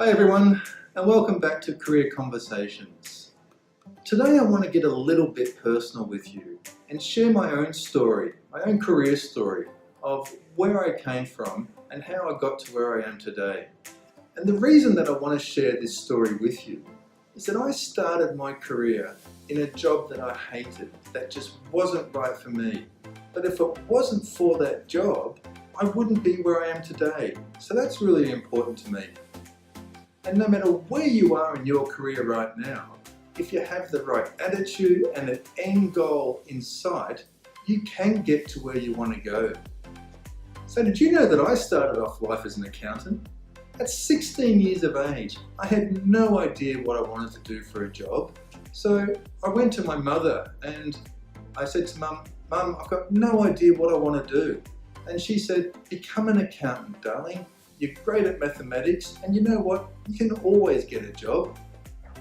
Hi everyone, and welcome back to Career Conversations. Today I want to get a little bit personal with you and share my own story, my own career story of where I came from and how I got to where I am today. And the reason that I want to share this story with you is that I started my career in a job that I hated, that just wasn't right for me. But if it wasn't for that job, I wouldn't be where I am today. So that's really important to me. And no matter where you are in your career right now, if you have the right attitude and an end goal in sight, you can get to where you want to go. So did you know that I started off life as an accountant? At 16 years of age, I had no idea what I wanted to do for a job. So I went to my mother and I said to Mum, I've got no idea what I want to do. And she said, become an accountant, darling. You're great at mathematics, and you know what? You can always get a job.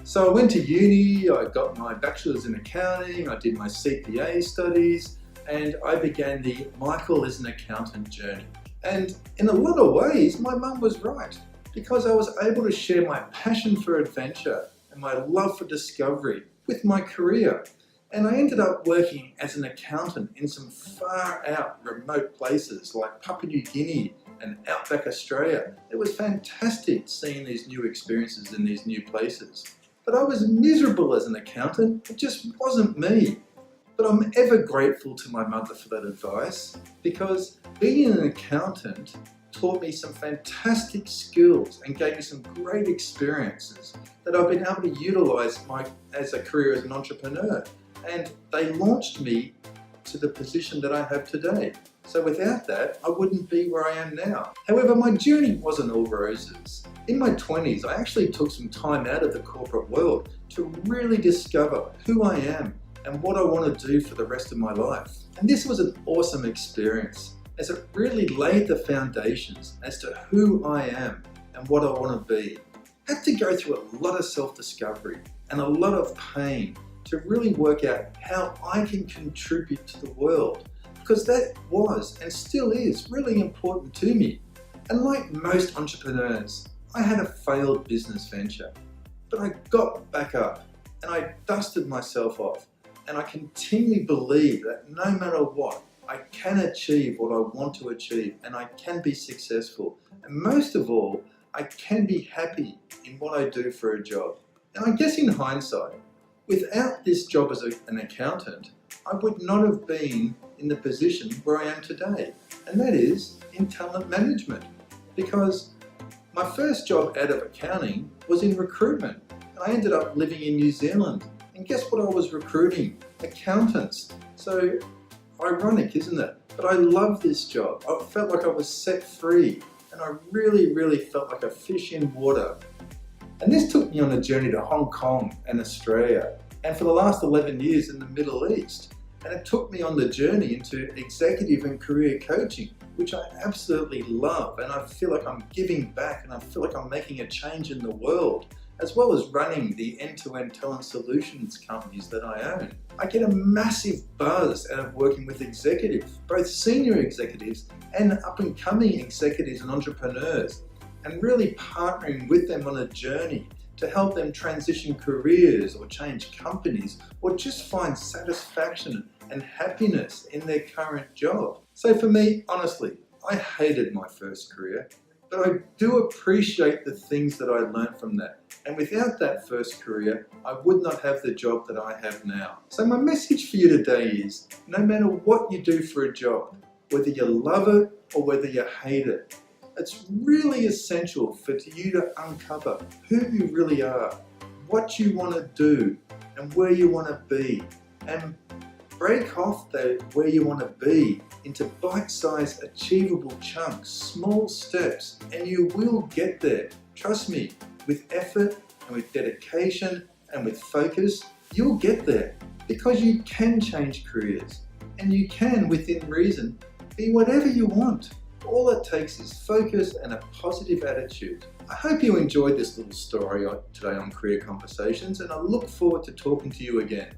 So I went to uni, I got my bachelor's in accounting, I did my CPA studies, and I began the Michael is an accountant journey. And in a lot of ways, my mum was right, because I was able to share my passion for adventure and my love for discovery with my career. And I ended up working as an accountant in some far out remote places like Papua New Guinea and outback Australia. It was fantastic seeing these new experiences in these new places. But I was miserable as an accountant. It just wasn't me. But I'm ever grateful to my mother for that advice, because being an accountant taught me some fantastic skills and gave me some great experiences that I've been able to utilize as a career as an entrepreneur. And they launched me to the position that I have today. So without that, I wouldn't be where I am now. However, my journey wasn't all roses. In my 20s, I actually took some time out of the corporate world to really discover who I am and what I want to do for the rest of my life. And this was an awesome experience, as it really laid the foundations as to who I am and what I want to be. I had to go through a lot of self-discovery and a lot of pain to really work out how I can contribute to the world, because that was and still is really important to me. And like most entrepreneurs, I had a failed business venture, but I got back up and I dusted myself off, and I continually believe that no matter what, I can achieve what I want to achieve, and I can be successful. And most of all, I can be happy in what I do for a job. And I guess in hindsight, without this job as an accountant, I would not have been in the position where I am today, and that is in talent management. Because my first job out of accounting was in recruitment, and I ended up living in New Zealand. And guess what I was recruiting? Accountants. So ironic, isn't it? But I love this job. I felt like I was set free, and I really felt like a fish in water. And this took me on a journey to Hong Kong and Australia, and for the last 11 years in the Middle East. And it took me on the journey into executive and career coaching, which I absolutely love. And I feel like I'm giving back, and I feel like I'm making a change in the world, as well as running the end-to-end talent solutions companies that I own. I get a massive buzz out of working with executives, both senior executives and up-and-coming executives and entrepreneurs, and really partnering with them on a journey to help them transition careers or change companies, or just find satisfaction and happiness in their current job. So for me, honestly, I hated my first career, but I do appreciate the things that I learned from that. And without that first career, I would not have the job that I have now. So my message for you today is, no matter what you do for a job, whether you love it or whether you hate it, it's really essential for you to uncover who you really are, what you want to do, and where you want to be. And break off the where you want to be into bite-sized, achievable chunks, small steps, and you will get there. Trust me, with effort and with dedication and with focus, you'll get there, because you can change careers, and you can, within reason, be whatever you want. All it takes is focus and a positive attitude. I hope you enjoyed this little story today on Career Conversations, and I look forward to talking to you again.